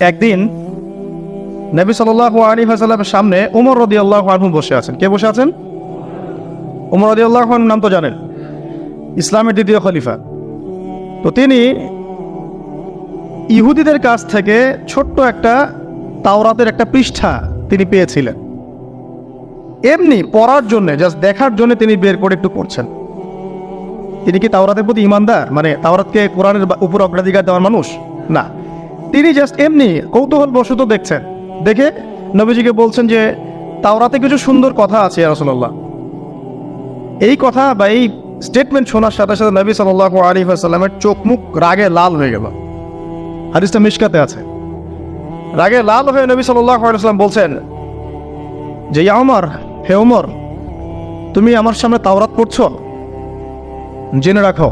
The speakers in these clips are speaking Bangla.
একদিন নবী সাল্লাল্লাহু আলাইহি ওয়াসাল্লামের সামনে ওমর রাদিয়াল্লাহু আনহু বসে আছেন। কে বসে আছেন? ওমর রাদিয়াল্লাহু আনহু নাম তো জানেন, ইসলামের দ্বিতীয় খলিফা। তো তিনি ইহুদিদের কাছ থেকে ছোট্ট একটা তাওরাতের একটা পৃষ্ঠা তিনি পেয়েছিলেন, এমনি পড়ার জন্য, জাস্ট দেখার জন্য তিনি বের করে একটু পড়ছেন। তিনি কি তাওরাতের প্রতি ইমানদার, মানে তাওরাতকে কোরআনের উপর অগ্রাধিকার দেওয়ার মানুষ? না, তিনি জাস্ট এমনি কৌতূহল বশত দেখছেন। দেখে নবীজিকে বলছেন যে তাওরাতে কিছু সুন্দর কথা আছে ইয়া রাসূলুল্লাহ। এই কথা বা এই স্টেটমেন্ট শোনার সাথে সাথে নবী সাল্লাল্লাহু আলাইহি ওয়াসাল্লামের চোখ মুখ রাগে লাল হয়ে গেল। হাদিসটা মিশকাতে আছে। রাগে লাল হয়ে নবী সাল্লাল্লাহু আলাইহি ওয়াসাল্লাম বলছেন যে ইয়া ওমর, হে ওমর, তুমি আমার সামনে তাওরাত পড়ছো? জেনে রাখো,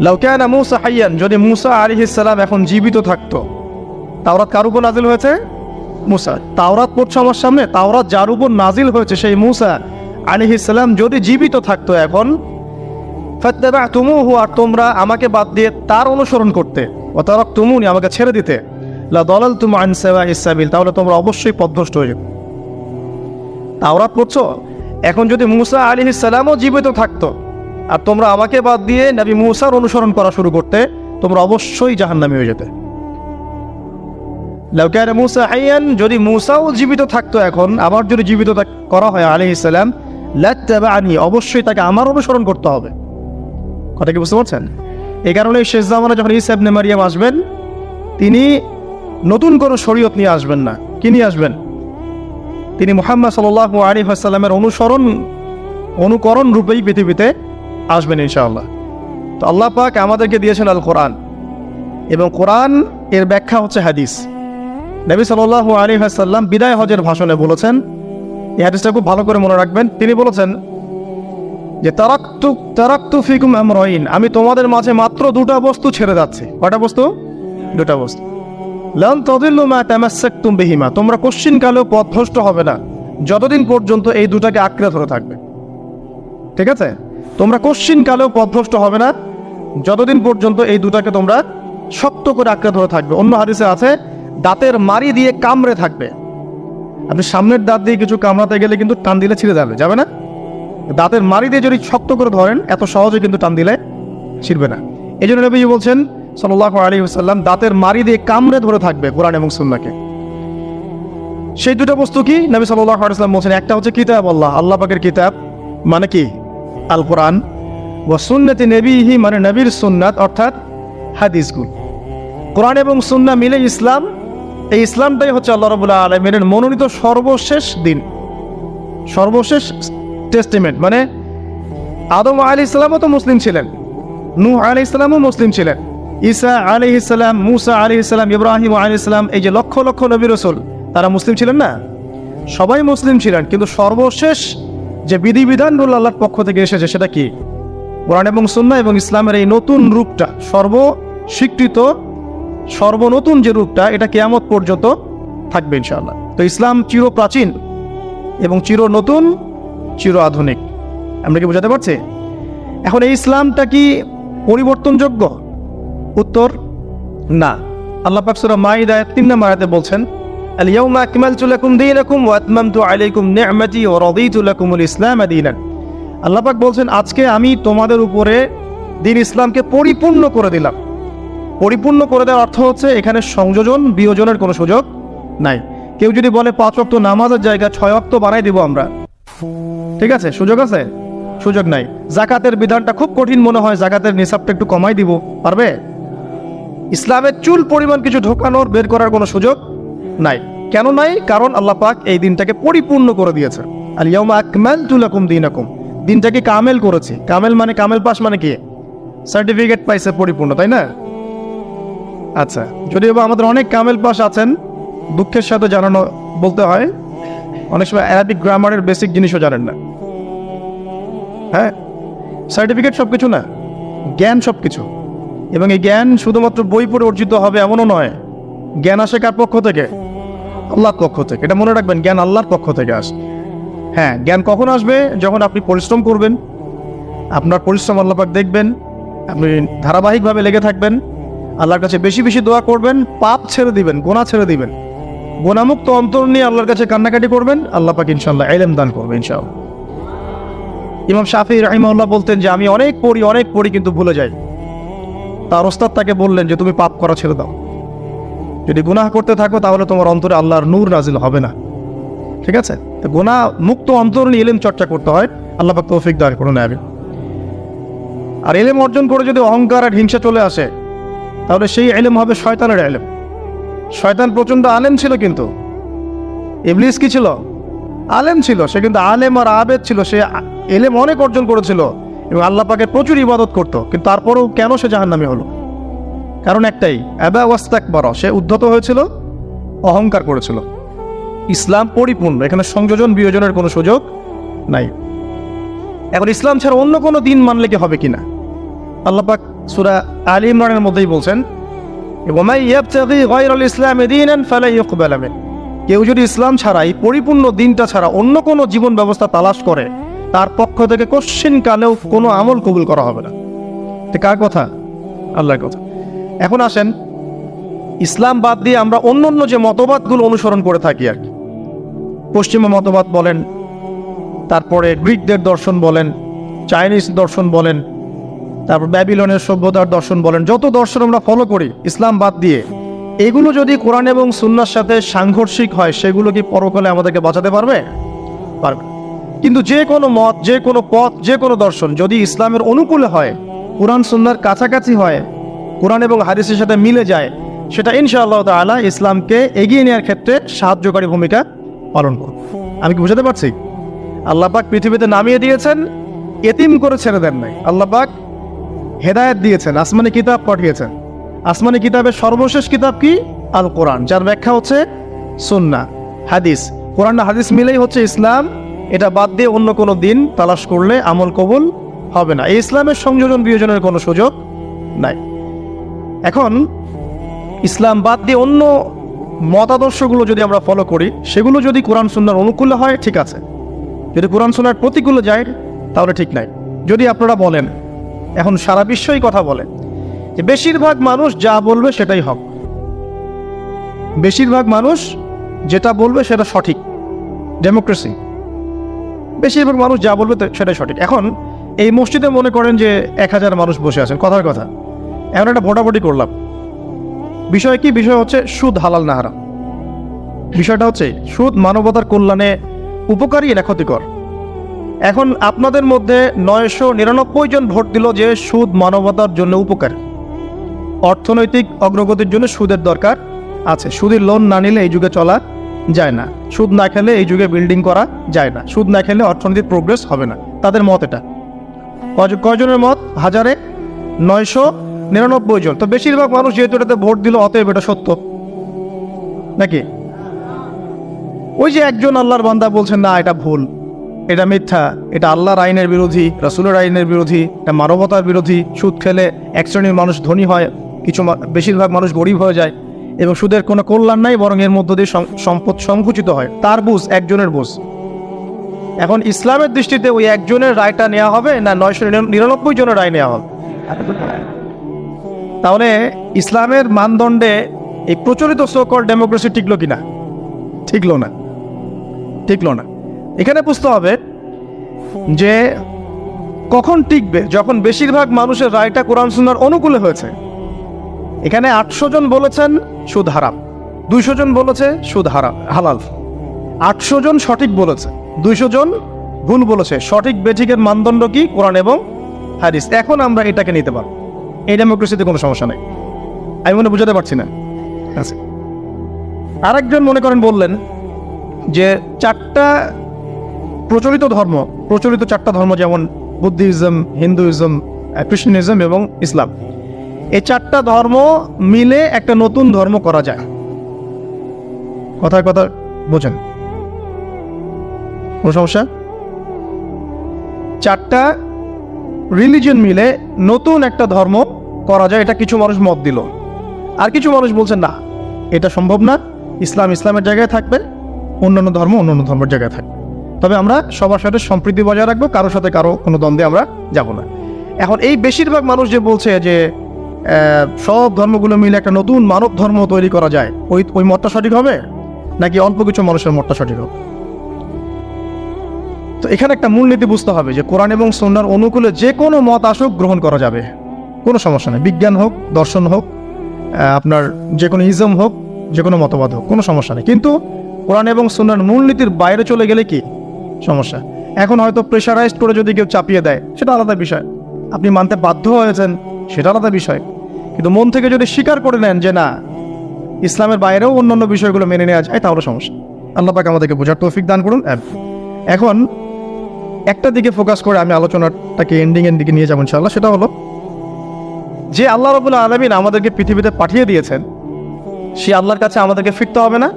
লাউ কানা মূসা হাইয়ান, যদি মূসা আলাইহিস সালাম এখন জীবিত থাকতো। তাওরাত কার উপর নাজিল হয়েছে? মূসা। তাওরাত পড়ছো আমার সামনে, তাওরাত যার উপর নাজিল হয়েছে সেই মূসা আলাইহিস সালাম যদি জীবিত থাকতো এখন, ফাত্তাবা'তুমুহু, আর তোমরা আমাকে বাদ দিয়ে তার অনুসরণ করতে, ওয়া তারাকতুমুনি, আমাকে ছেড়ে দিতে, লা দালালতুম আন সাওয়াইস সাবিল, তাহলে তোমরা অবশ্যই পথভ্রষ্ট হয়ে যেতে। তাওরাত পড়ছো, এখন যদি মূসা আলাইহিস সালামও জীবিত থাকতো আর তোমরা আমাকে বাদ দিয়ে নবী মূসার অনুসরণ করা শুরু করতে, তোমরা অবশ্যই জাহান্নামী হয়ে যেতে। লাউ কানা মূসা হাইয়ান, যদি মূসাও জীবিত থাকতো এখন, আবার যদি জীবিত করা হয় আলাইহিস সালাম, লাত্তাবা'নি, অবশ্যই তাকে আমার অনুসরণ করতে হবে। কথা কি বুঝতে পারছেন? এই কারণে শেষ জামানায় যখন ঈসা ইবনে মারইয়াম আসবেন, তিনি নতুন কোনো শরীয়ত নিয়ে আসবেন না। কি নিয়ে আসবেন? তিনি মুহাম্মদ সাল্লাল্লাহু আলাইহি ওয়াসাল্লামের অনুকরণ রূপেই পৃথিবীতে আসবেন ইনশাআল্লাহ। তো আল্লাহ পাক আমাদেরকে দিয়েছেন আল কোরআন, এবং কোরআন এর ব্যাখ্যা হচ্ছে হাদিস। নবী সাল্লাল্লাহু আলাইহি ওয়াসাল্লাম বিদায় হজের ভাষণে বলেছেন, এই হাদিসটা খুব ভালো করে মনে রাখবেন। তিনি বলেছেন যে তারাকতু ফিকুম আমরাইন, আমি তোমাদের মাঝে মাত্র দুটা বস্তু ছেড়ে যাচ্ছি। কয়টা বস্তু? দুটা বস্তু। লান তাদিল্লু মা তামাসসাকতুম বিহিমা, তোমরা কোশ্চিনকালেও পথভ্রষ্ট হবে না যতদিন পর্যন্ত এই দুটাকে আঁকড়ে ধরে থাকবে। ঠিক আছে? তোমরা কোশ্চিনকালেও পথভ্রষ্ট হবে না যতদিন পর্যন্ত এই দুটাকে তোমরা শক্ত করে আঁকড়ে ধরে থাকবে। অন্য হাদিসে আছে দাঁতের মাড়ি দিয়ে কামড়ে থাকবে। আপনি সামনের দাঁত দিয়ে কিছু কামড়াতে গেলে কিন্তু টান দিলে ছিঁড়ে যাবে না? দাঁতের মাড়ি দিয়ে যদি শক্ত করে ধরেন, এত সহজে কিন্তু টান দিলে ছিঁড়বে না। এই জন্য নবী বলছেন সাল্লাল্লাহু আলাইহি ওয়াসাল্লাম, দাঁতের মাড়ি দিয়ে কামড়ে ধরে থাকবে কোরআন এবং সুন্নাহকে। সেই দুটো বস্তু কি? নবী সাল্লাল্লাহু আলাইহি ওয়াসাল্লাম বলছেন, একটা হচ্ছে কিতাব আল্লাহ, আল্লাহ পাকের কিতাব, মানে কি? আল কোরআন। ওয়া সুন্নতি নবীহি, মানে নবীর সুন্নাত, অর্থাৎ হাদিসগুলো। কোরআন এবং সুন্নাহ মিলে ইসলাম। এই ইসলামটাই হচ্ছে আল্লাহ রাব্বুল আলামিনের মনোনীত সর্বশেষ দিন, সর্বশেষ টেস্টিমেন্ট। মানে আদম আলাইহিস সালামও তো মুসলিম ছিলেন, নূহ আলাইহিস সালামও মুসলিম ছিলেন, ঈসা আলাইহিস সালাম, মূসা আলাইহিস সালাম, ইব্রাহিম আলাইহিস সালাম, এই যে লক্ষ লক্ষ নবী রাসূল, তারা মুসলিম ছিলেন না? সবাই মুসলিম ছিলেন, কিন্তু সর্বশেষ যে বিধিবিধানগুলো আল্লাহর পক্ষ থেকে এসেছে সেটা কি? কোরআন এবং সুন্নাহ এবং ইসলামের এই নতুন রূপটা, সর্বস্বীকৃত সর্বনতুন যে রূপটা, এটা কিয়ামত পর্যন্ত থাকবে ইনশাআল্লাহ। তো ইসলাম চির প্রাচীন এবং চির নতুন, চির আধুনিক। আমরা কি বোঝাতে পারছি? এখন এই ইসলামটা কি পরিবর্তনযোগ্য? উত্তর না। আল্লাহ পাক সূরা মাইদা 3 নম্বর আয়াতে বলছেন, আল ইয়াউমা আকমালতু লাকুম দীনাকুম ওয়া আতমামতু আলাইকুম নি'মাতি ওয়া রাদিতু লাকুমুল ইসলাম দীনান। আল্লাহ পাক বলছেন, আজকে আমি তোমাদের উপরে দ্বীন ইসলামকে পরিপূর্ণ করে দিলাম। পরিপূর্ণ করে দেওয়ার অর্থ হচ্ছে এখানে সংযোজন বিয়োজনের কোনো সুযোগ নাই। কেউ যদি বলে 5 ওয়াক্ত নামাজের জায়গা 6 ওয়াক্ত বানাই দিব আমরা, ঠিক আছে? সুযোগ আছে? সুযোগ নাই। যাকাতের বিধানটা খুব কঠিন মনে হয়, যাকাতের নিসাবটা একটু কমাই দিব, পারবে? ইসলামের চুল পরিমাণ কিছু ঢোকানোর, বের করার কোনো সুযোগ নাই। কেন নাই? কারণ আল্লাহ পাক এই দিনটাকে পরিপূর্ণ করে দিয়েছে। আল ইয়াউমা আকমালতু লাকুম দীনাকুম, দিনটাকে কামেল করেছে। কামেল মানে, কামেল পাস মানে কি? সার্টিফিকেট পাইছে পরিপূর্ণ, তাই না? আচ্ছা, যদিও আমাদের অনেক কামেল পাস আছেন, দুঃখের সাথে জানানো বলতে হয়, অনেক সময় অ্যারাবিক গ্রামারের বেসিক জিনিসও জানেন না। হ্যাঁ, সার্টিফিকেট সব কিছু না, জ্ঞান সব কিছু। এবং এই জ্ঞান শুধুমাত্র বই পড়ে অর্জিত হবে এমনও নয়। জ্ঞান আসে কার পক্ষ থেকে? আল্লাহর পক্ষ থেকে। এটা মনে রাখবেন, জ্ঞান আল্লাহর পক্ষ থেকে আসে। হ্যাঁ, জ্ঞান কখন আসবে? যখন আপনি পরিশ্রম করবেন, আপনার পরিশ্রম আল্লাহ পাক দেখবেন, আপনি ধারাবাহিকভাবে লেগে থাকবেন, আল্লাহর কাছে বেশি বেশি দোয়া করবেন, পাপ ছেড়ে দিবেন, গুনাহ ছেড়ে দিবেন, গুনাহমুক্ত অন্তর নিয়ে আল্লাহর কাছে কান্নাকাটি করবেন, আল্লাহ পাক ইনশাআল্লাহ ইলম দান করবে ইনশাআল্লাহ। ইমাম শাফিঈ রাহিমাহুল্লাহ বলতেন যে আমি অনেক পড়ি কিন্তু ভুলে যাই। তার ওস্তাদ তাকে বললেন যে তুমি পাপ করা ছেড়ে দাও, যদি গুনাহ করতে থাকো তাহলে তোমার অন্তরে আল্লাহর নূর নাজিল হবে না। ঠিক আছে, তো গুনাহ মুক্ত অন্তর নিয়ে ইলম চর্চা করতে হয়, আল্লাহ পাক তৌফিক দান করুন। আর ইলম অর্জন করে যদি অহংকার আর হিংসা চলে আসে তাহলে সেই ইলম হবে শয়তানের ইলম। শয়তান প্রচণ্ড আলেম ছিল, কিন্তু ইবলিস কি ছিল? আলেম ছিল। সে কিন্তু আলেম আর আবেদ ছিল, সে ইলম অনেক অর্জন করেছিল এবং আল্লাহ পাকের প্রচুর ইবাদত করত, কিন্তু তারপরেও কেন সে জাহান্নামী হলো? কারণ একটাই, আবা ওয়াস্তাকবারা, সে উদ্ধত হয়েছিল, অহংকার করেছিল। ইসলাম পরিপূর্ণ, এখানে সংযোজন বিয়োজনের কোনো সুযোগ নাই। এখন ইসলাম ছাড়া অন্য কোনো দিন মানলে কি হবে কিনা? আল্লাহ পাক সূরা আলী ইমরানের মধ্যেই বলছেন, ওয়ামাই ইয়াবতাগি গায়রাল ইসলামি দীনান ফালা ইউকবালা মিন, কেউ যদি ইসলাম ছাড়া, এই পরিপূর্ণ দিনটা ছাড়া অন্য কোনো জীবন ব্যবস্থা তালাশ করে, তার পক্ষ থেকে কোশ্চিন কালেও কোনো আমল কবুল করা হবে না। এটা কার কথা? আল্লাহর কথা। এখন আসেন, ইসলাম বাদ দিয়ে আমরা অন্য অন্য যে মতবাদগুলো অনুসরণ করে থাকি আর কি, পশ্চিমা মতবাদ বলেন, তারপরে গ্রিকদের দর্শন বলেন, চাইনিজ দর্শন বলেন, তারপর ব্যাবিলনের সভ্যতার দর্শন বলেন, যত দর্শন আমরা ফলো করি ইসলাম বাদ দিয়ে, এগুলো যদি কোরআন এবং সুন্নাহর সাথে সাংঘর্ষিক হয়, সেগুলো কি পরকালে আমাদেরকে বাঁচাতে পারবে? পারবে। কিন্তু যে কোনো মত, যে কোনো পথ, যে কোনো দর্শন যদি ইসলামের অনুকূলে হয়, কোরআন সুন্নাহর কাছাকাছি হয়, কোরআন এবং হাদিসের সাথে মিলে যায়, সেটা ইনশাআল্লাহ তাআলা ইসলামকে এগিয়ে নেওয়ার ক্ষেত্রে সাহায্যকারী ভূমিকা পালন করবে। আমি কি বুঝাতে পারছি? আল্লাহ পাক পৃথিবীতে নামিয়ে দিয়েছেন, এতিম করে ছেড়ে দেন নাই। আল্লাহ পাক হেদায়েত দিয়েছেন, আসমানি কিতাব পাঠিয়েছেন। আসমানি কিতাবের সর্বশেষ কিতাব কি? আল কোরআন, যার ব্যাখ্যা হচ্ছে সুন্নাহ, হাদিস। কোরআন আর হাদিস মিলেই হচ্ছে ইসলাম। এটা বাদ দিয়ে অন্য কোনো দিন তালাশ করলে আমল কবুল হবে না। এই ইসলামের সংযোজন বিয়োজনের কোনো সুযোগ নাই। এখন ইসলাম বাদ দিয়ে অন্য মতাদর্শগুলো যদি আমরা ফলো করি, সেগুলো যদি কোরআন সুন্নাহর অনুকূলে হয়, ঠিক আছে। যদি কোরআন সুন্নাহর প্রতিকূলে যায়, তাহলে ঠিক নাই। যদি আপনারা বলেন, এখন সারা বিশ্বই কথা বলে যে বেশিরভাগ মানুষ যা বলবে সেটাই হক, বেশিরভাগ মানুষ যেটা বলবে সেটা সঠিক, ডেমোক্রেসি, বেশিরভাগ মানুষ যা বলবে সেটাই সঠিক। এখন এই মসজিদে মনে করেন যে 1000 মানুষ বসে আছেন, কথার কথা, এখন একটা ভোটাভুটি করলাম। বিষয় কি? বিষয় হচ্ছে সুদ হালাল না হারাম। বিষয়টা হচ্ছে সুদ মানবতার কল্যাণে উপকারী না ক্ষতিকর। এখন আপনাদের মধ্যে 999 জন ভোট দিল যে সুদ মানবতার জন্য উপকারী, অর্থনৈতিক অগ্রগতির জন্য সুদের দরকার আছে। সুদের লোন না নিলে এই যুগে চলা যায় না, সুদ না খেলে এই যুগে বিল্ডিং করা যায় না, সুদ না খেলে অর্থনৈতিক প্রোগ্রেস হবে না। তাদের মত এটা। কয়জনের মত? 999 জন। তো বেশিরভাগ মানুষ যেহেতু এটাতে ভোট দিল, অতএব এটা সত্য নাকি? ওই যে একজন আল্লাহর বান্দা বলছেন না এটা ভুল, এটা মিথ্যা, এটা আল্লাহর আইনের বিরোধী, রাসূলের আইনের বিরোধী, এটা মানবতার বিরোধী, সুদ খেলে এক শ্রেণীর মানুষ ধনী হয়, বেশিরভাগ মানুষ গরিব হয়ে যায়, এবং সুদের কোনো কল্যাণ নাই, বরং এর মধ্য দিয়ে সম্পদ সংকুচিত হয়। তার বুঝ, একজনের বুঝ। এখন ইসলামের দৃষ্টিতে ওই একজনের রায়টা নেওয়া হবে না 999 জনের রায় নেওয়া হবে? তাহলে ইসলামের মানদণ্ডে এই প্রচলিত সোকল ডেমোক্রেসি টিকলো কিনা? টিকলো না, টিকলো না। এখানে বুঝতে হবে যে কখন টিকবে, যখন বেশিরভাগ মানুষের রায়টা কোরআন সুন্নাহর অনুকূলে হয়েছে। এখানে 800 জন বলেছেন সুদ হারাম, 200 জন বলেছে সুদ হালাল। 800 জন সঠিক বলেছে, 200 জন ভুল বলেছে। সঠিক বেঠিকের মানদণ্ড কি? কোরআন এবং হাদিস। এখন আমরা এটাকে নিতে পারব, এই ডেমোক্রেসিতে কোনো সমস্যা নেই। আমি মনে বুঝাতে পারছি না। আচ্ছা, আরেকজন মনে করেন বললেন যে 4টা প্রচলিত ধর্ম, প্রচলিত 4টা ধর্ম, যেমন বুদ্ধিজম, হিন্দুইজম, খ্রিস্টানিজম এবং ইসলাম, এই 4টা ধর্ম মিলে একটা নতুন ধর্ম করা যায়। কথার কথা বোঝেন? কোনো সমস্যা? 4টা রিলিজিয়ন মিলে নতুন একটা ধর্ম করা যায়, এটা কিছু মানুষ মত দিল। আর কিছু মানুষ বলছেন না, এটা সম্ভব না, ইসলাম ইসলামের জায়গায় থাকবে, অন্যান্য ধর্ম অন্যান্য ধর্মের জায়গায় থাকবে। তবে আমরা সবার সাথে সম্প্রীতি বজায় রাখবো, কারোর সাথে কারো কোনো দ্বন্দ্বে আমরা যাব না। এখন এই বেশিরভাগ মানুষ যে বলছে যে সব ধর্মগুলো মিলে একটা নতুন মানব ধর্ম তৈরি করা যায়, ওই মতটা সঠিক হবে নাকি অল্প কিছু মানুষের মতটা সঠিক হবে? তো এখানে একটা মূলনীতি বুঝতে হবে যে কোরআন এবং সুন্নাহর অনুকূলে যে কোনো মত আসুক গ্রহণ করা যাবে, কোনো সমস্যা নেই। বিজ্ঞান হোক, দর্শন হোক, আপনার যে কোনো ইজম হোক, যে কোনো মতবাদ হোক, কোনো সমস্যা নেই। কিন্তু কোরআন এবং সুন্নাহর মূলনীতির বাইরে চলে গেলে কি সমস্যা? এখন হয়তো প্রেশারাইজড করে যদি কেউ চাপিয়ে দেয় সেটা আলাদা বিষয়, আপনি মানতে বাধ্য হয়েছেন সেটা আলাদা বিষয়। কিন্তু মন থেকে যদি স্বীকার করে নেন যে না, ইসলামের বাইরেও অন্যান্য বিষয়গুলো মেনে নেওয়া যায়, তাহলে সমস্যা। আল্লাহ পাক আমাদেরকে বোঝার তৌফিক দান করুন। এখন একটা দিকে ফোকাস করে আমি আলোচনাটাকে এন্ডিংয়ের দিকে নিয়ে যাবো ইনশাআল্লাহ। সেটা হলো যে আল্লাহ রাব্বুল আলামিন আমাদেরকে পৃথিবীতে পাঠিয়ে দিয়েছেন, সে আল্লাহর কাছে আমাদেরকে ফিরতে হবে না?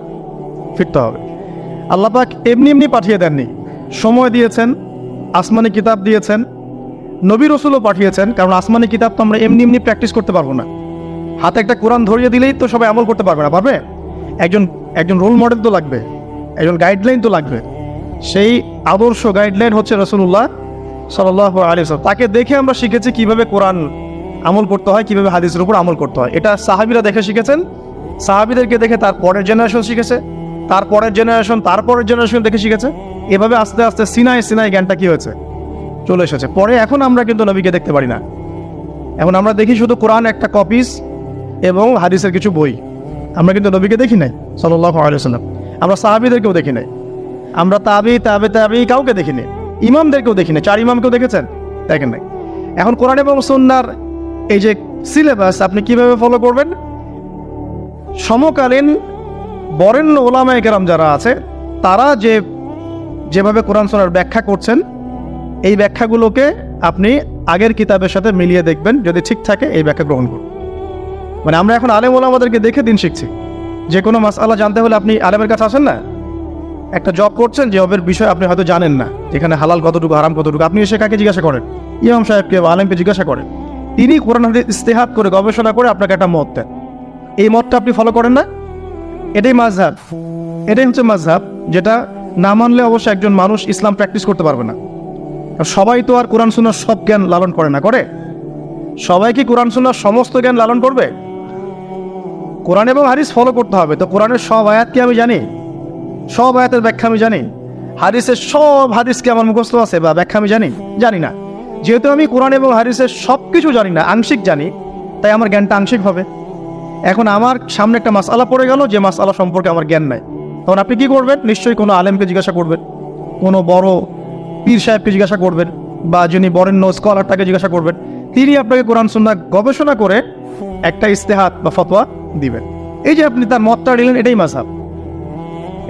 ফিরতে হবে। আল্লাহ পাক এমনি এমনি পাঠিয়ে দেননি, সময় দিয়েছেন, আসমানি কিতাব দিয়েছেন, নবী রসুলও পাঠিয়েছেন। কারণ আসমানি কিতাব তো আমরা এমনি এমনি প্র্যাকটিস করতে পারবো না। হাতে একটা কোরআন ধরিয়ে দিলেই তো সবাই আমল করতে পারবে না, পারবে? একজন রোল মডেল তো লাগবে, একজন গাইডলাইন তো লাগবে। সেই আদর্শ গাইডলাইন হচ্ছে রাসূলুল্লাহ সাল্লাল্লাহু আলাইহি ওয়াসাল্লাম। তাকে দেখে আমরা শিখেছি কিভাবে কোরআন আমল করতে হয়, কিভাবে হাদিসের উপর আমল করতে হয়। এটা সাহাবীরা দেখে শিখেছেন, সাহাবীদেরকে দেখে তার পরের জেনারেশন শিখেছে, তার পরের জেনারেশন তার পরের জেনারেশন দেখে শিখেছে। এভাবে আস্তে আস্তে সিনায় সিনায় জ্ঞানটা কি হয়েছে, চলে এসেছে। পরে এখন আমরা কিন্তু নবীকে দেখতে পারি না, এখন আমরা দেখি শুধু কোরআন একটা কপিস এবং হাদিসের কিছু বই। আমরা কিন্তু নবীকে দেখি নাই সাল্লাল্লাহু আলাইহি ওয়াসাল্লাম, আমরা সাহাবীদেরকেও দেখি নাই, আমরা তাবি কাউকে দেখিনি, ইমামদেরকেও দেখি নাই। 4 ইমামকেও দেখেছেন? দেখেন নাই। এখন কোরআন এবং সুন্নাহর এই যে সিলেবাস আপনি কিভাবে ফলো করবেন? সমকালীন বরেণ্য ওলামায়ে কেরাম যারা আছে তারা যেভাবে কোরআন সুন্নাহর ব্যাখ্যা করছেন, এই ব্যাখ্যাগুলোকে আপনি আগের কিতাবের সাথে মিলিয়ে দেখবেন, যদি ঠিক থাকে এই ব্যাখ্যা গ্রহণ করুন। মানে আমরা এখন আলেম ওলামাদেরকে দেখে দিন শিখছি। যে কোনো মাসআলা জানতে হলে আপনি আলেমের কাছে আসেন না? একটা জব করছেন, যে জবের বিষয় আপনি হয়তো জানেন না, যেখানে হালাল কতটুকু হারাম কতটুকু, আপনি এসে কাকে জিজ্ঞাসা করেন? ইমাম সাহেবকে বা আলেমকে জিজ্ঞাসা করেন। তিনি কোরআন হাদিস ইস্তেহাদ করে গবেষণা করে আপনাকে একটা মত দেন। এই মতটা আপনি ফলো করেন না? এটাই মাযহাব, এটাই হচ্ছে মাযহাব, যেটা না মানলে অবশ্য একজন মানুষ ইসলাম প্র্যাকটিস করতে পারবে না। সবাই তো আর কোরআন সুন্নাহর সব জ্ঞান লালন করে না, করে? সবাই কি কোরআন সুন্নাহর সমস্ত জ্ঞান লালন করবে? কোরআন এবং হাদিস ফলো করতে হবে। তো কোরআনের সব আয়াত কি আমি জানি? সব আয়াতের ব্যাখ্যা আমি জানি? হাদিসের সব হাদিস কি আমার মুখস্থ আছে বা ব্যাখ্যা আমি জানি? জানি না। যেহেতু আমি কোরআন এবং হাদিসের সব কিছু জানি না, আংশিক জানি, তাই আমার জ্ঞানটা আংশিক হবে। এখন আমার সামনে একটা মাসআলা পড়ে গেল, যে মাসআলা সম্পর্কে আমার জ্ঞান নাই, তখন আপনি কি করবেন? নিশ্চয়ই কোনো আলেমকে জিজ্ঞাসা করবেন, কোনো বড় পীর সাহেবকে জিজ্ঞাসা করবেন, বা যিনি বরেণ্য স্কলার তাকে জিজ্ঞাসা করবেন। তিনি আপনাকে কোরআন সুন্নাহ গবেষণা করে একটা ইস্তেহাদ বা ফতোয়া দিবেন। এই যে আপনি তার মতটা নিলেন, এটাই মাযহাব।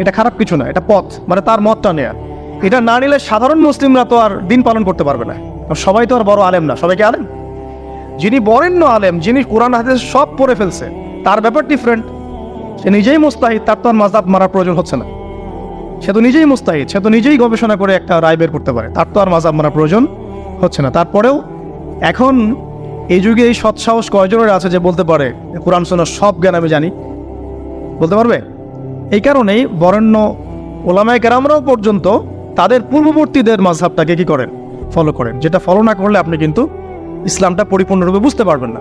এটা খারাপ কিছু না, এটা পথ, মানে তার মতটা নেয়া। এটা না নিলে সাধারণ মুসলিমরা তো আর দিন পালন করতে পারবে না। সবাই তো আর বড় আলেম না, সবাইকে আলেম। যিনি বরেণ্য আলেম, যিনি কোরআন হাদিস সব পড়ে ফেলছে, তার ব্যাপার ডিফারেন্ট। সে নিজেই মুস্তাহিদ, তার তো আর মাযহাব মারার প্রয়োজন হচ্ছে না। সে তো নিজেই মুস্তাহিদ, সে তো নিজেই গবেষণা করে একটা রায় বের করতে পারে, তার তো আর মাযহাব মারার প্রয়োজন হচ্ছে না। তারপরেও এখন এই যুগে এই সৎসাহস কয়জনের আছে যে বলতে পারে কোরআন সুন্নাহর সব জ্ঞান আমি জানি? বলতে পারবে? এই কারণেই বরেণ্য ওলামায়ে কেরামরাও পর্যন্ত তাদের পূর্ববর্তীদের মাযহাবটাকে কি করেন? ফলো করেন। যেটা ফলো না করলে আপনি কিন্তু ইসলামটা পরিপূর্ণরূপে বুঝতে পারবেন না,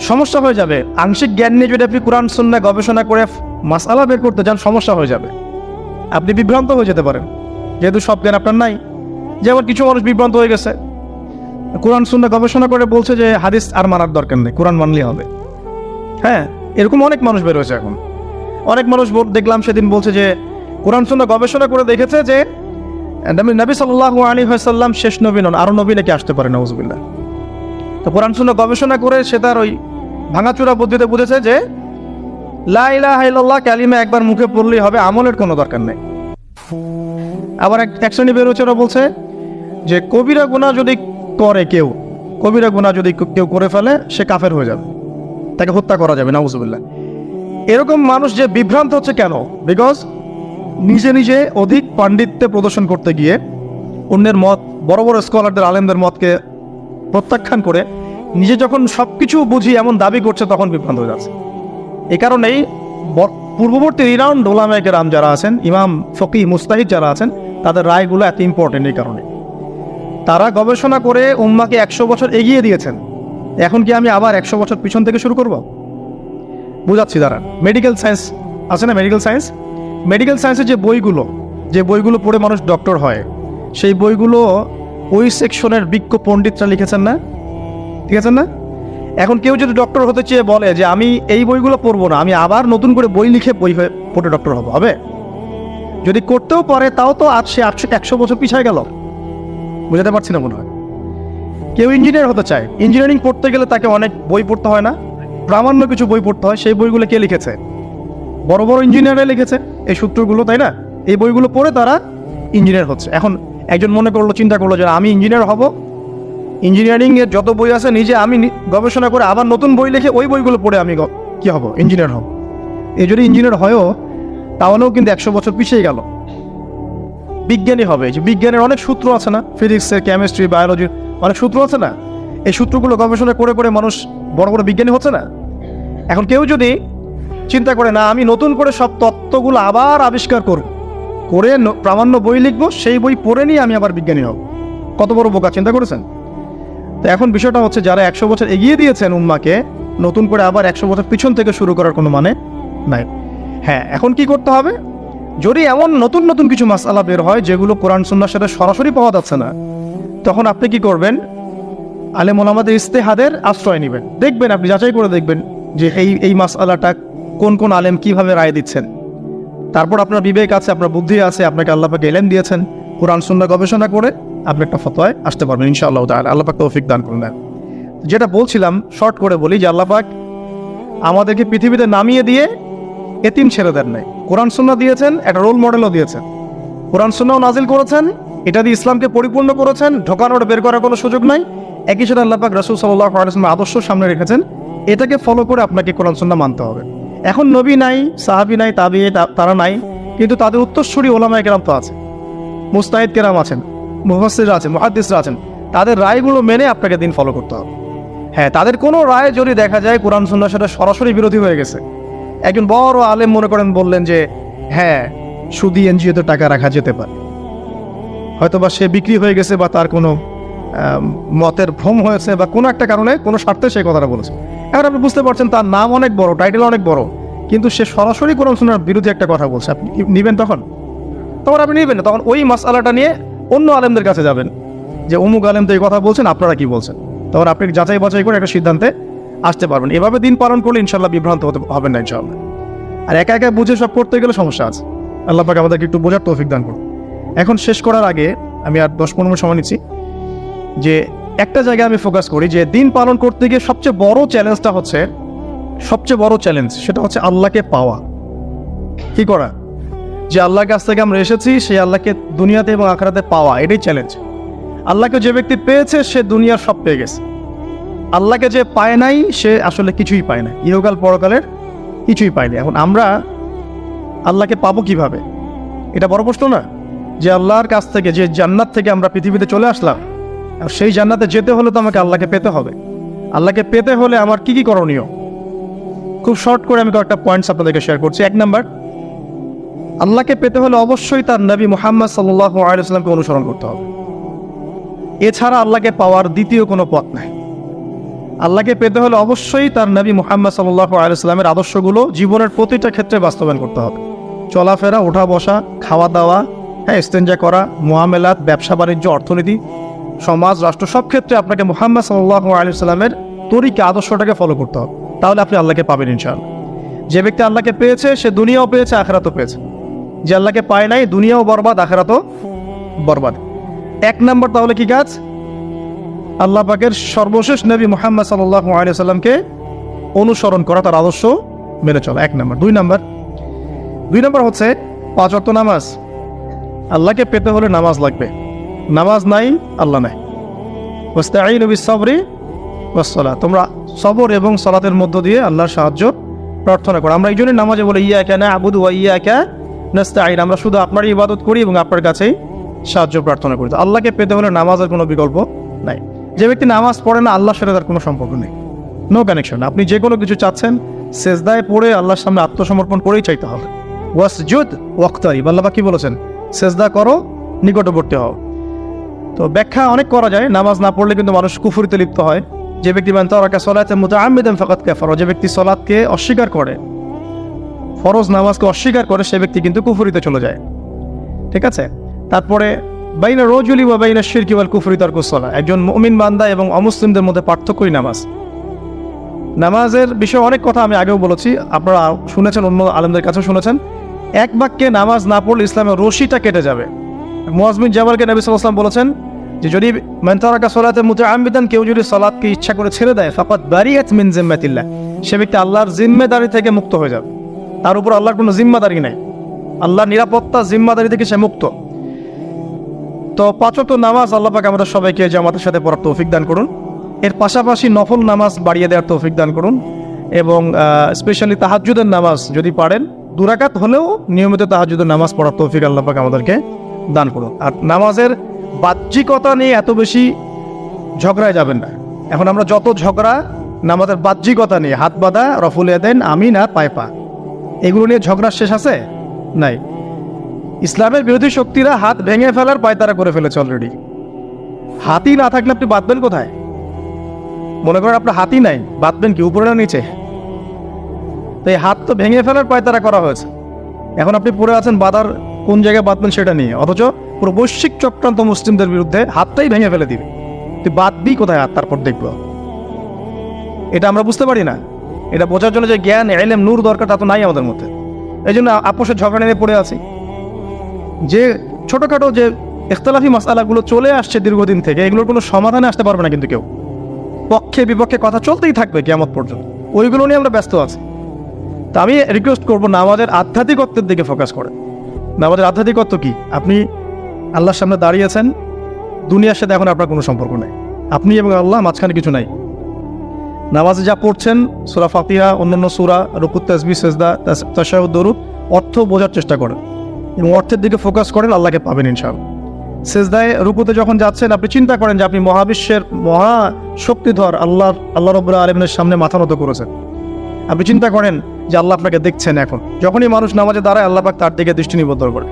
সমস্যা হয়ে যাবে। আংশিক জ্ঞান নিয়ে যদি আপনি কোরআন সুন্নাহ গবেষণা করে মাসআলা বের করতে যান, সমস্যা হয়ে যাবে, আপনি বিভ্রান্ত হয়ে যেতে পারেন, যেহেতু সব জ্ঞান আপনার নাই। যেমন কিছু মানুষ বিভ্রান্ত হয়ে গেছে, কোরআন সুন্নাহ গবেষণা করে বলছে যে হাদিস আর মানার দরকার নেই, কোরআন মানলেই হবে। হ্যাঁ, এরকম অনেক মানুষ বের হয়েছে এখন। অনেক মানুষ দেখলাম সেদিন বলছে যে কোরআন সুন্নাহ গবেষণা করে দেখেছে যে নবী সাল্লাল্লাহু আলাইহি ওয়াসাল্লাম শেষ নবী নন, আরো নবী নাকি আসতে পারে, নাউযুবিল্লাহ। তো কোরআন সুন্নাহ গবেষণা করে সে তার ওই ভাঙাচোরা বুদ্ধিতে বুঝেছে যে লা ইলাহা ইল্লাল্লাহ কালিমা একবার মুখে পড়লেই হবে, আমলের কোনো দরকার নেই। আবার এক শ্রেণী বের হচ্ছে, ওরা বলছে যে কবিরা গুনাহ যদি করে কেউ, কবিরা গুনাহ যদি কেউ করে ফেলে, সে কাফের হয়ে যাবে, তাকে হত্যা করা যাবে, নাউযুবিল্লাহ। এরকম মানুষ যে বিভ্রান্ত হচ্ছে কেন? বিকজ নিজে নিজে অধিক পাণ্ডিত্য প্রদর্শন করতে গিয়ে অন্যের মত, বড় বড় স্কলারদের আলেমদের মতকে প্রত্যাখ্যান করে নিজে যখন সব কিছু বুঝি এমন দাবি করছে, তখন বিভ্রান্ত হয়ে যাচ্ছে। এই কারণেই পূর্ববর্তী রিনাউন্ড ওলামায়ে কেরাম যারা আছেন, ইমাম ফকিহ মুস্তাহিদ যারা আছেন, তাদের রায়গুলো এত ইম্পর্টেন্ট। এই কারণে তারা গবেষণা করে উম্মাহকে 100 বছর এগিয়ে দিয়েছেন। এখন কি আমি আবার 100 বছর পিছন থেকে শুরু করব? বুঝাচ্ছি দাঁড়ান। মেডিকেল সায়েন্স আছে না, মেডিকেল সায়েন্সের যে বইগুলো পড়ে মানুষ ডক্টর হয়, সেই বইগুলো ওই সেকশনের বিজ্ঞ পণ্ডিতরা লিখেছেন না, ঠিক আছে না? এখন কেউ যদি ডক্টর হতে চেয়ে বলে যে আমি এই বইগুলো পড়বো না, আমি আবার নতুন করে বই লিখে পড়ে ডক্টর হবে? যদি করতেও পারে তাও তো আজ সে 100 বছর পিছায় গেল। বুঝাতে পারছি না মনে হয়। কেউ ইঞ্জিনিয়ার হতে চায়, ইঞ্জিনিয়ারিং পড়তে গেলে তাকে অনেক বই পড়তে হয় না, প্রামাণ্য কিছু বই পড়তে হয়। সেই বইগুলো কে লিখেছে? বড় বড় ইঞ্জিনিয়াররা লিখেছে এই সূত্রগুলো, তাই না? এই বইগুলো পড়ে তারা ইঞ্জিনিয়ার হচ্ছে। এখন একজন চিন্তা করলো যে আমি ইঞ্জিনিয়ার হব, ইঞ্জিনিয়ারিং এর যত বই আছে নিজে আমি গবেষণা করে আবার নতুন বই লিখে ওই বইগুলো পড়ে আমি কি হব? ইঞ্জিনিয়ার হব। এই যদি ইঞ্জিনিয়ার হয়ও তাহলেও কিন্তু 100 বছর পিছিয়ে গেল। বিজ্ঞানী হবে, যে বিজ্ঞানের অনেক সূত্র আছে না, ফিজিক্সের, কেমিস্ট্রি, বায়োলজির অনেক সূত্র আছে না, এই সূত্রগুলো গবেষণা করে করে মানুষ বড় বড় বিজ্ঞানী হচ্ছে না। এখন কেউ যদি চিন্তা করে না আমি নতুন করে সব তত্ত্বগুলো আবার আবিষ্কার করে প্রামাণ্য বই লিখবো, সেই বই পড়ে নিয়ে আমি আবার বিজ্ঞানী হব, কত বড় বোকা, চিন্তা করেছেন? তো এখন বিষয়টা হচ্ছে যারা 100 বছর এগিয়ে দিয়েছেন উম্মাকে, নতুন করে আবার 100 বছর পিছন থেকে শুরু করার কোনো মানে নাই। হ্যাঁ, এখন কি করতে হবে? যদি এমন নতুন নতুন কিছু মাসআলা বের হয় যেগুলো কোরআন সুন্নাহর সাথে সরাসরি পাওয়া যাচ্ছে না, তখন আপনি কি করবেন? আলেম ওলামাদের ইজতিহাদের আশ্রয় নেবেন। দেখবেন, আপনি যাচাই করে দেখবেন যে এই মাসআলাটা কোন কোন আলেম কিভাবে রায় দিচ্ছেন। তারপর আপনার বিবেক আছে, আপনার বুদ্ধি আছে, আপনাকে আল্লাহ পাক ইলম দিয়েছেন, কোরআন সুন্নাহ গবেষণা করে আপনি একটা ফতোয়ায় আসতে পারবেন ইনশাআল্লাহ তাআলা। আল্লাহ পাক তৌফিক দান করুন। যেটা বলছিলাম শর্ট করে বলি যে আল্লাহ পাক আমাদেরকে পৃথিবীতে নামিয়ে দিয়ে এতিম ছেড়ে দেন নাই। কোরআন সুন্নাহ দিয়েছেন, একটা রোল মডেলও দিয়েছেন। কোরআন সুন্নাহ নাজিল করেছেন, এটা দিয়ে ইসলামকে পরিপূর্ণ করেছেন, ঢোকানোর বের করার কোনো সুযোগ নাই। একই সাথে আল্লাহ পাক রাসূল সাল্লাল্লাহু আলাইহি ওয়াসাল্লাম আদর্শ সামনে রেখেছেন, এটাকে ফলো করে আপনাকে কোরআন সুন্নাহ মানতে হবে। এখন নবী নাই, সাহাবী নাই, তাবিঈ তারা নাই, কিন্তু তাদের উত্তরসূরি ওলামায়ে কেরাম তো আছে, মুজতাহিদ কেরাম আছেন, মুফাসসিররা আছেন, মুহাদ্দিসরা আছেন। তাদের রায়গুলো মেনে আপনাকে দিন ফলো করতে হবে। হ্যাঁ, তাদের কোনো রায় যদি দেখা যায় কোরআন সুন্নাহর সাথে সরাসরি বিরোধী হয়ে গেছে, একজন বড় আলেম মনে করেন বললেন যে হ্যাঁ সুদি এনজিওতে টাকা রাখা যেতে পারে, হয়তোবা সে বিক্রি হয়ে গেছে বা তার কোনো মতের ভ্রম হয়েছে বা কোনো একটা কারণে কোনো স্বার্থে সেই কথাটা বলেছে। এবার আপনি বুঝতে পারছেন তার নাম অনেক বড়, টাইটেল অনেক বড়, কিন্তু সে সরাসরি কোরআন সুন্নাহর বিরোধী একটা কথা বলছে। আপনি নিবেন? তখন আপনি নিবেন না। তখন ওই মাসআলাটা নিয়ে অন্য আলেমদের কাছে যাবেন যে অমুক আলেম তো এই কথা বলছেন, আপনারা কি বলছেন। তখন আপনি যাচাই বাছাই করে একটা সিদ্ধান্তে আসতে পারবেন। এভাবে দিন পালন করলে ইনশাআল্লাহ বিভ্রান্ত হবেন না ইনশাআল্লাহ। আর একা একা বুঝে সব করতে গেলে সমস্যা আছে। আল্লাহ পাক আমাদেরকে একটু বোঝার তৌফিক দান করুন। এখন শেষ করার আগে আমি আর 10-15 মিনিট সময় নিচ্ছি, যে একটা জায়গায় আমি ফোকাস করি যে দিন পালন করতে গিয়ে সবচেয়ে বড় চ্যালেঞ্জ সেটা হচ্ছে আল্লাহকে পাওয়া। কি করা? যে আল্লাহর কাছ থেকে আমরা এসেছি সেই আল্লাহকে দুনিয়াতে এবং আখিরাতে পাওয়া, এটাই চ্যালেঞ্জ। আল্লাহকে যে ব্যক্তি পেয়েছে সে দুনিয়ার সব পেয়ে গেছে। আল্লাহকে যে পায় নাই সে আসলে কিছুই পায় না, ইহকাল পরকালের কিছুই পায়নি। এখন আমরা আল্লাহকে পাবো কিভাবে? এটা বড় প্রশ্ন না? যে আল্লাহর কাছ থেকে, যে জান্নাত থেকে আমরা পৃথিবীতে চলে আসলাম, আর সেই জান্নাতে যেতে হলে তো আমাকে আল্লাহকে পেতে হবে। আল্লাহকে পেতে হলে আমার কি কি করণীয়? খুব শর্ট করে আমি কয়েকটা পয়েন্টস আপনাদেরকে শেয়ার করছি। 1 নাম্বার, আল্লাহকে পেতে হলে অবশ্যই তার নবী মুহাম্মদ সাল্লাল্লাহু আলাইহি ওয়াসাল্লামকে অনুসরণ করতে হবে। এছাড়া আল্লাহকে পাওয়ার দ্বিতীয় কোনো পথ নাই। আল্লাহকে পেতে হলে অবশ্যই তার নবী মুহাম্মদ সাল্লাল্লাহু আলাইহি ওয়াসাল্লামের আদর্শগুলো জীবনের প্রতিটা ক্ষেত্রে বাস্তবায়ন করতে হবে। চলাফেরা, ওঠা বসা, খাওয়া দাওয়া, ইস্তেঞ্জা করা, মুআমালাত, ব্যবসা বাণিজ্য, অর্থনীতি, সমাজ, রাষ্ট্র, সব ক্ষেত্রে আপনাকে মুহাম্মদ সাল্লাল্লাহু আলাইহি ওয়াসাল্লামের তরিকা, আদর্শটাকে ফলো করতে হবে। তাহলে আপনি আল্লাহকে পাবেন ইনশাআল্লাহ। যে ব্যক্তি আল্লাহকে পেয়েছে সে দুনিয়াও পেয়েছে, আখিরাতও পেয়েছে। যে আল্লাহকে পায় নাই, দুনিয়াও বরবাদ, আখিরাতও বরবাদ। 1 নাম্বার তাহলে কি কাজ? আল্লাহ পাকের সর্বশেষ নবী মুহাম্মদ সাল্লাল্লাহু আলাইহি ওয়াসাল্লামকে অনুসরণ করা, তার আদর্শ মেনে চলা, 1 নাম্বার। 2 নাম্বার হচ্ছে 5 ওয়াক্ত নামাজ। আল্লাহকে পেতে হলে নামাজ লাগবে। নামাজ নাই, আল্লাহ নাই। ওয়াস্তাঈনু বিস-সাবরি ওয়াস-সালাত, তোমরা সবর এবং সালাতের মধ্য দিয়ে আল্লাহর সাহায্য প্রার্থনা করো। আমরা এই জন্যই নামাজে বলি ইয়াকা না'বুদু ওয়া ইয়াকা নাস্তাঈন, আমরা শুধু আপনারই ইবাদত করি এবং আপনার কাছেই সাহায্য প্রার্থনা করি। আল্লাহকে পেতে হলে নামাজের কোনো বিকল্প নাই। যে ব্যক্তি নামাজ পড়ে না, আল্লাহর সাথে তার কোনো সম্পর্ক নেই, নো কানেকশন। আপনি যে কোনো কিছু চাচ্ছেন সেজদায় পড়ে আল্লাহর সামনে আত্মসমর্পণ করেই চাইতে হবে। ওয়াসজুদ ওয়াক্তারিব, আল্লাহ কি বলেছেন? সেজদা করো, নিকটবর্তী হও। তো ব্যাখ্যা অনেক করা যায়। নামাজ না পড়লে কিন্তু মানুষ কুফরিতে লিপ্ত হয়, যে ব্যক্তি মান তারাকা সালাতান মুতাআম্মিদান ফাকাদ কাফার, যে ব্যক্তি সালাতকে অস্বীকার করে, ফরজ নামাজকে অস্বীকার করে, সে ব্যক্তি কিন্তু কুফরিতে চলে যায়। ঠিক আছে। তারপরে বাইনা রাজুলি ওয়া বাইনা শিরকি ওয়াল কুফরি তারকুস সালাহ, একজন মুমিন বান্দা এবং অমুসলিমদের মধ্যে পার্থক্যই নামাজ। নামাজের বিষয়ে অনেক কথা আমি আগেও বলেছি, আপনারা শুনেছেন, অন্য আলেমদের কাছেও শুনেছেন। এক বাক্যে নামাজ না পড়লে ইসলামের রশিটা কেটে যাবে। মুআয বিন জাবালকে নবী সাল্লাল্লাহু আলাইহি ওয়াসাল্লাম বলেছেন যে যদি মান তারাকা সালাতান মুতাআম্মিদান, কেউ যদি সালাতকে ইচ্ছা করে ছেড়ে দেয়, ফাকাদ বারিয়াত মিন জিম্মাতিল্লাহ, সে ব্যক্তি আল্লাহর জিম্মেদারি থেকে মুক্ত হয়ে যাবে। তার উপর আল্লাহর কোনো জিম্মাদারি নাই, আল্লাহর নিরাপত্তা জিম্মাদারি থেকে সে মুক্ত। তো 5 ওয়াক্ত নামাজ আল্লাহ পাক আমাদের সবাইকে জামাতের সাথে পড়ার তৌফিক দান করুন। এর পাশাপাশি নফল নামাজ বাড়িয়ে দেওয়ার তৌফিক দান করুন, এবং স্পেশালি তাহাজ্জুদের নামাজ যদি পারেন 2 রাকাত হলেও নিয়মিত তাহাজ্জুদের নামাজ পড়ার তৌফিক আল্লাহ পাক আমাদেরকে দান করুন। আর নামাজের বাহ্যিকতা নিয়ে এত বেশি ঝগড়ায় যাবেন না। এখন আমরা যত ঝগড়া নামাজের বাহ্যিকতা নিয়ে, হাত বাঁধা, রফুল ইয়াদাইন, আমিন আর পায়ে পা, এগুলো নিয়ে ঝগড়ার শেষ আছে? নাই। ইসলামের বিরোধী শক্তিরা হাত ভেঙে ফেলার পায়তারা করে ফেলেছে অলরেডি। হাতই না থাকলে আপনি বাঁধবেন কোথায়? মনে করেন আপনার হাতই নাই, বাঁধবেন কি উপরে না নিচে? তো এই হাত তো ভেঙে ফেলার পায়তারা করা হয়েছে। এখন আপনি পড়ে আছেন বাঁধার কোন জায়গায় বাঁধবেন সেটা নিয়ে, অথচ পুরো বৈশ্বিক চক্রান্ত মুসলিমদের বিরুদ্ধে হাতটাই ভেঙে ফেলে দিবে। তুই বাঁধবি কোথায় হাত? তারপর দেখবো। এটা আমরা বুঝতে পারি না। এটা বোঝার জন্য যে জ্ঞান, ইলম, নূর দরকার তা তো নাই আমাদের মধ্যে। এই জন্য আপোষের ঝগড়া নিয়ে পড়ে আছি। যে ছোটোখাটো যে ইখতিলাফি মাসআলাগুলো চলে আসছে দীর্ঘদিন থেকে, এগুলোর কোনো সমাধানে আসতে পারবে না কিন্তু কেউ। পক্ষে বিপক্ষে কথা চলতেই থাকবে কিয়ামত পর্যন্ত, ওইগুলো নিয়ে আমরা ব্যস্ত আছি। তা আমি রিকোয়েস্ট করবো নামাজের আধ্যাত্মিকত্বের দিকে ফোকাস করে। নামাজের আধ্যাত্মিকত্ব কি? আপনি আল্লাহর সামনে দাঁড়িয়েছেন, দুনিয়ার সাথে এখন আপনার কোনো সম্পর্ক নেই, আপনি এবং আল্লাহ, মাঝখানে কিছু নাই। নামাজে যা পড়ছেন, সূরা ফাতিহা, অন্যান্য সূরা, রুকু, তাসবিহ, সিজদা, তাশাহুদ, দরুদ, অর্থ বোঝার চেষ্টা করেন এবং অর্থের দিকে ফোকাস করেন, আল্লাহকে পাবেন ইনশাআল্লাহ। সিজদায় রুকুতে যখন যাচ্ছেন, আপনি চিন্তা করেন যে আপনি মহাবিশ্বের মহা শক্তিধর আল্লাহ রাব্বুল আলামিনের সামনে মাথা নত করেছেন। আপনি চিন্তা করেন যে আল্লাহ আপনাকে দেখছেন। এখন যখনই মানুষ নামাজে দাঁড়ায়, আল্লাহ পাক তার দিকে দৃষ্টি নিবদ্ধ করে,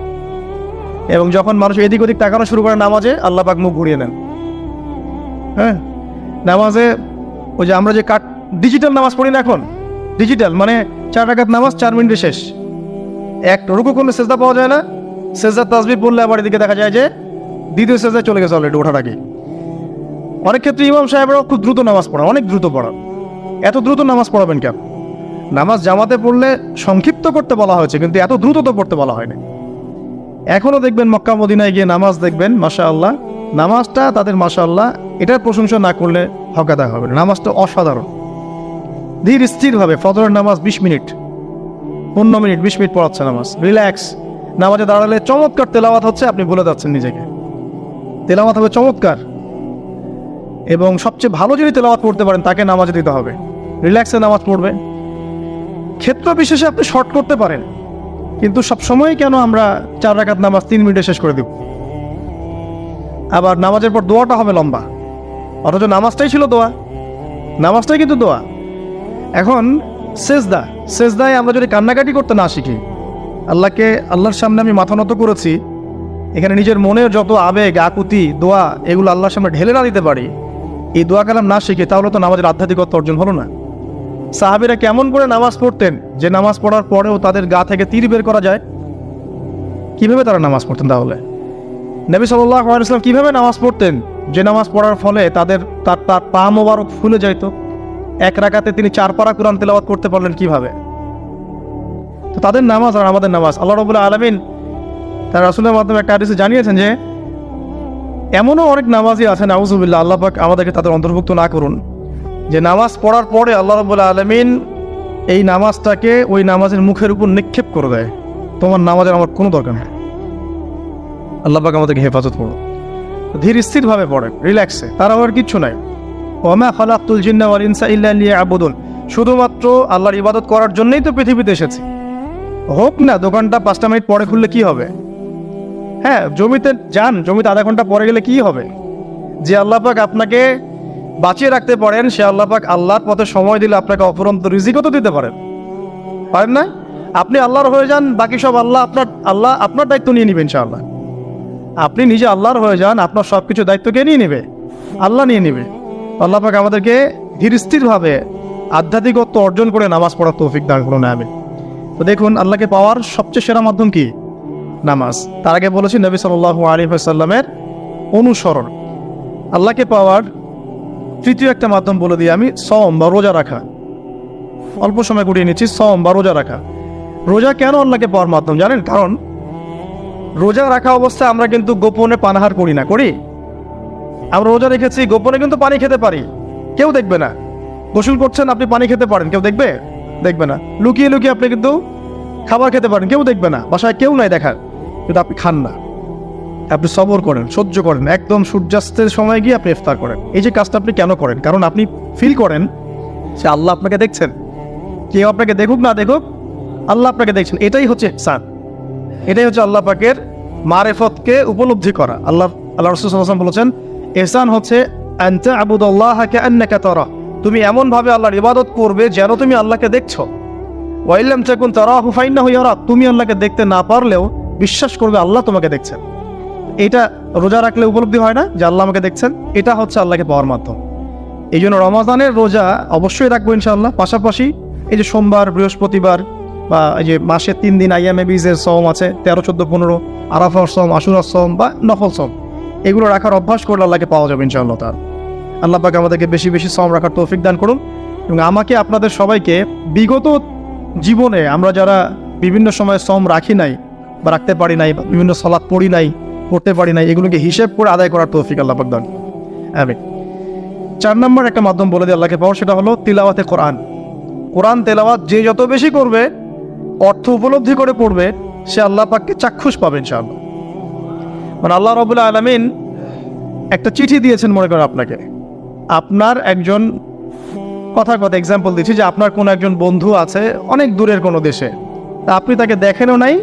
এবং যখন মানুষ এদিক ওদিক তাকানো শুরু করে নামাজে, আল্লাহ পাক মুখ ঘুরিয়ে নেন। হ্যাঁ, নামাজে ওই যে আমরা যে ডিজিটাল নামাজ পড়ি না, এখন ডিজিটাল মানে 4 রাকাত নামাজ 4 মিনিটে শেষ। এক রুকু করলে সেজদা পাওয়া যায় না, সেজদার তাসবিহ বললে আবার এদিকে দেখা যায় যে দ্বিতীয় সেজদায় চলে গেছে অলরেডি ওঠার আগে। অনেক ক্ষেত্রে ইমাম সাহেবরাও খুব দ্রুত নামাজ পড়া, অনেক দ্রুত পড়া। এত দ্রুত নামাজ পড়াবেন কেন? নামাজ জামাতে পড়লে সংক্ষিপ্ত করতে বলা হয়েছে, কিন্তু এত দ্রুত তো পড়তে বলা হয়নি। এখনও দেখবেন মক্কা মদিনায় গিয়ে নামাজ দেখবেন, মাশাআল্লাহ, নামাজটা তাদের মাশাআল্লাহ, এটার প্রশংসা না করলে হক আদায় হবে না। নামাজটা অসাধারণ, ধীর স্থিরভাবে। ফজরের নামাজ 20 মিনিট, 15 মিনিট, 20 মিনিট পড়াচ্ছে নামাজ, রিল্যাক্স। নামাজে দাঁড়ালে চমৎকার তেলাওয়াত হচ্ছে, আপনি বলে যাচ্ছেন নিজেকে, তেলাওয়াত হবে চমৎকার। এবং সবচেয়ে ভালো যদি তেলাওয়াত পড়তে পারেন, তাকে নামাজে দিতে হবে, রিল্যাক্সে নামাজ পড়বে। ক্ষেত্র বিশেষে আপনি শর্ট করতে পারেন, কিন্তু সবসময় কেন আমরা 4 রাকাত নামাজ 3 মিনিটে শেষ করে দেব? আবার নামাজের পর দোয়াটা হবে লম্বা, অথচ নামাজটাই ছিল দোয়া, নামাজটাই কিন্তু দোয়া। এখন সেজদায় আমরা যদি কান্নাকাটি করতে না শিখি, আল্লাহর সামনে আমি মাথা নত করেছি, এখানে নিজের মনের যত আবেগ, আকুতি, দোয়া, এগুলো আল্লাহর সামনে ঢেলে না দিতে পারি, এই দোয়া কালাম না শিখি, তাহলে তো নামাজের আধ্যাত্মিকতা অর্জন হলো না। সাহাবীরা কেমন করে নামাজ পড়তেন, যে নামাজ পড়ার পরেও তাদের গা থেকে তীর বের করা যায়? কিভাবে তারা নামাজ পড়তেন? তাহলে নবী সাল্লাল্লাহু আলাইহি ওয়াসাল্লাম কিভাবে নামাজ পড়তেন, যে নামাজ পড়ার ফলে তার পা মোবারক ফুলে যাইত? 1 রাকাতে তিনি 4 পারা কোরআন তেলাওয়াত করতে পারলেন কিভাবে? তো তাদের নামাজ আর আমাদের নামাজ, আল্লাহ রাব্বুল আলামিন তার রাসূলের মাধ্যমে একটা হাদিসে জানিয়েছেন যে এমনও অনেক নামাজি আছেন, আউযুবিল্লাহ, আল্লাহ পাক আমাদেরকে তাদের অন্তর্ভুক্ত না করুন, যে নামাজ পড়ার পরে আল্লাহ রাব্বুল আলামিন এই নামাজটাকে ওই নামাজের মুখের উপর নিক্ষেপ করে দেয়, তোমার নামাজের আমার কোনো দরকার নেই। আল্লাহ পাক আমাদেরকে হেফাজত করুন। ধীর স্থিরভাবে পড়েন, রিল্যাক্সে, তারা আর কিচ্ছু নাই। ওয়ামা খালাকতুল জিন্না ওয়াল ইনসা ইল্লা লিয়াবুদুন, শুধুমাত্র আল্লাহর ইবাদত করার জন্যই তো পৃথিবীতে এসেছি। হোক না দোকানটা 5টা মিনিট পরে খুললে কি হবে? হ্যাঁ, জমিতে যান, জমিতে আধা ঘন্টা পরে গেলে কি হবে? যে আল্লাহ পাক আপনাকে বাঁচিয়ে রাখতে পারেন, সে আল্লাহ পাক আল্লাহর পথে সময় দিলে আপনাকে অফুরন্ত রিজিকও তো দিতে পারেন না? আপনি আল্লাহর হয়ে যান, বাকি সব আল্লাহ আপনার দায়িত্ব নিয়ে নেবেন ইনশাআল্লাহ। আপনি নিজে আল্লাহর হয়ে যান, আপনার সব কিছু দায়িত্ব কে নিয়ে নেবে? আল্লাহ নিয়ে নেবে। আল্লাহ পাক আমাদেরকে ধীর স্থিরভাবে আধ্যাত্মিকত্ব অর্জন করে নামাজ পড়ার তৌফিক দান করুন, আমিন। তো দেখুন, আল্লাহকে পাওয়ার সবচেয়ে সেরা মাধ্যম কি? নামাজ। তার আগে বলেছি নবী সাল্লাল্লাহু আলাইহি ওয়াসাল্লামের অনুসরণ। আল্লাহকে পাওয়ার তৃতীয় একটা মাধ্যম বলে দিই আমি, সওম বা রোজা রাখা। অল্প সময় গুটিয়ে নিচ্ছি, সওম বা রোজা রাখা। রোজা কেন আল্লাহকে পাওয়ার মাধ্যম জানেন? কারণ রোজা রাখা অবস্থায় আমরা কিন্তু গোপনে পানাহার করি না, করি? আমরা রোজা রেখেছি, গোপনে কিন্তু পানি খেতে পারি, কেউ দেখবে না। গোসল করছেন, আপনি পানি খেতে পারেন, কেউ দেখবে? দেখবে না। লুকিয়ে লুকিয়ে আপনি কিন্তু খাবার খেতে পারেন, কেউ দেখবে না, বাসায় কেউ নাই দেখার, কিন্তু আপনি খান না। আপনি সবর করেন, সহ্য করেন, একদম সূর্যাস্তের সময় গিয়ে আপনি ইফতার করেন। এই যে কাজটা আপনি কেন করেন? কারণ আপনি ফিল করেন যে আল্লাহ আপনাকে দেখছেন। কেউ আপনাকে দেখুক না দেখুক, আল্লাহ আপনাকে দেখছেন। এটাই হচ্ছে ইহসান, এটাই হচ্ছে আল্লাহ পাকের মারেফতকে উপলব্ধি করা। আল্লাহ রাসূল সাল্লাল্লাহু আলাইহি ওয়াসাল্লাম বলেছেন, ইহসান হচ্ছে আন তা'বুদাল্লাহা কাআন্নাকা তারা, তুমি এমন ভাবে আল্লাহর ইবাদত করবে যেন তুমি আল্লাহকে দেখছো। ওয়া ইল্লাম তাকুন তারাহু ফাইন্নাহু ইয়ারাক, তুমি আল্লাহকে দেখতে না পারলেও বিশ্বাস করবে আল্লাহ তোমাকে দেখছেন। এটা রোজা রাখলে উপলব্ধি হয় না যে আল্লাহ আমাকে দেখছেন? এটা হচ্ছে আল্লাহকে পাওয়ার মাধ্যম। এই জন্য রমাদানের রোজা অবশ্যই রাখবো ইনশাআল্লাহ। পাশাপাশি এই যে সোমবার, বৃহস্পতিবার বা এই যে মাসে 3 দিন আইয়ামে বীজের সওম আছে, 13, 14, 15, আরাফার সওম, আশুরার সওম বা নফল সওম, এগুলো রাখার অভ্যাস করলে আল্লাহকে পাওয়া যাবে ইনশাআল্লাহ তাআলা। আল্লাহ পাক আমাদেরকে বেশি বেশি সওম রাখার তৌফিক দান করুন। এবং আমাকে, আপনাদের সবাইকে বিগত জীবনে আমরা যারা বিভিন্ন সময় সওম রাখি নাই বা রাখতে পারি নাই, বা বিভিন্ন সালাত পড়ি নাই, পড়তে পারি নাই, এগুলোকে হিসেব করে আদায় করার তৌফিক আল্লাহ পাক দান। আমিন। 4 নম্বর একটা মাধ্যম বলে দিই আল্লাহকে পাওয়ার, সেটা হলো তিলাওয়াতে কোরআন। কোরআন তেলাওয়াত যে যত বেশি করবে, অর্থ উপলব্ধি করে পড়বে, সে আল্লাহ পাককে চাক্ষুষ পাবে ইনশাআল্লাহ। মানে আল্লাহ রাব্বুল আলামিন একটা চিঠি দিয়েছেন, মনে করেন আপনাকে, আপনার একজন কথা এক্সাম্পল দিচ্ছি, যে আপনার কোনো একজন বন্ধু আছে অনেক দূরের কোনো দেশে, তা আপনি তাকে দেখেনও নাই,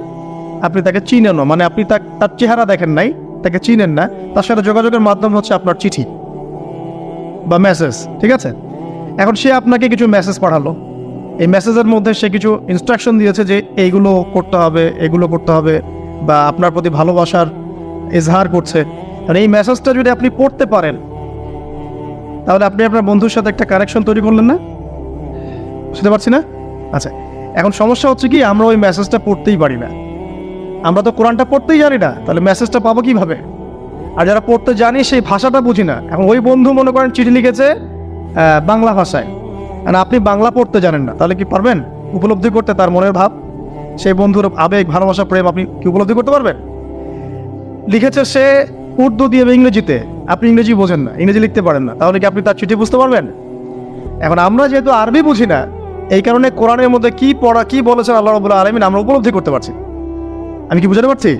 আপনি তাকে চিনেনও, মানে আপনি তার চেহারা দেখেন নাই, তাকে চিনেন না, তার সাথে যোগাযোগের মাধ্যম হচ্ছে আপনার চিঠি বা মেসেজ, ঠিক আছে? এখন সে আপনাকে কিছু মেসেজ পাঠালো, এই মেসেজের মধ্যে সে কিছু ইনস্ট্রাকশন দিয়েছে যে এইগুলো করতে হবে, এগুলো করতে হবে, বা আপনার প্রতি ভালোবাসার ইজহার করছে। আর এই মেসেজটা যদি আপনি পড়তে পারেন, তাহলে আপনি আপনার বন্ধুর সাথে একটা কানেকশন তৈরি করলেন না? বুঝতে পারছি না? আচ্ছা, এখন সমস্যা হচ্ছে কি, আমরা ওই মেসেজটা পড়তেই পারি না। আমরা তো কোরআনটা পড়তেই জানি না, তাহলে মেসেজটা পাবো কিভাবে? আর যারা পড়তে জানি সেই ভাষাটা বুঝি না। এখন ওই বন্ধু মনে করেন চিঠি লিখেছে বাংলা ভাষায়, আর আপনি বাংলা পড়তে জানেন না, তাহলে কি পারবেন উপলব্ধি করতে তার মনের ভাব, সেই বন্ধুর আবেগ, ভালোবাসা, প্রেম আপনি কি উপলব্ধি করতে পারবেন? লিখেছে সে উর্দু দিয়ে বা ইংরেজিতে, আপনি ইংরেজি বোঝেন না, ইংরেজি লিখতে পারেন না, তাহলে কি আপনি তার চিঠি বুঝতে পারবেন? এখন আমরা যেহেতু আরবি বুঝি না, এই কারণে কোরআনের মধ্যে কি পড়া, কি বলেছেন আল্লাহ রাব্বুল আলামিন, আমরা উপলব্ধি করতে পারছি। আমি কি বুঝাতে পারছি?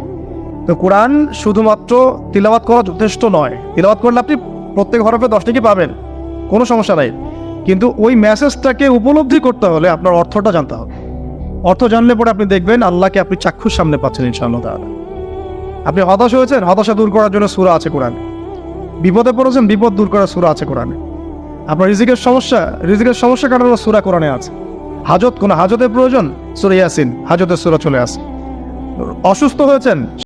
তো কোরআন শুধুমাত্র তিলাওয়াত করা যথেষ্ট নয়। তিলাওয়াত করলে আপনি প্রত্যেক হরফে 10 টাকা পাবেন, কোনো সমস্যা নাই, কিন্তু ওই মেসেজটাকে উপলব্ধি করতে হলে আপনার অর্থটা জানতে হবে। অর্থ জানলে পরে আপনি দেখবেন আল্লাহকে আপনি চাক্ষুষ সামনে পাচ্ছেন ইনশাআল্লাহ তাআলা। আপনি হতাশ হয়েছেন, হতাশা দূর করার জন্য সূরা আছে কোরআনে। বিপদে পড়েছেন, বিপদ দূর করার সূরা আছে কোরআনে। আপনার রিজিকের সমস্যা কাটানোর সূরা কোরআনে আছে। কোনো হাজতের প্রয়োজন, সূরা ইয়াসিন, হাজতের সূরা চলে আসে। অসুস্থ হয়েছেন,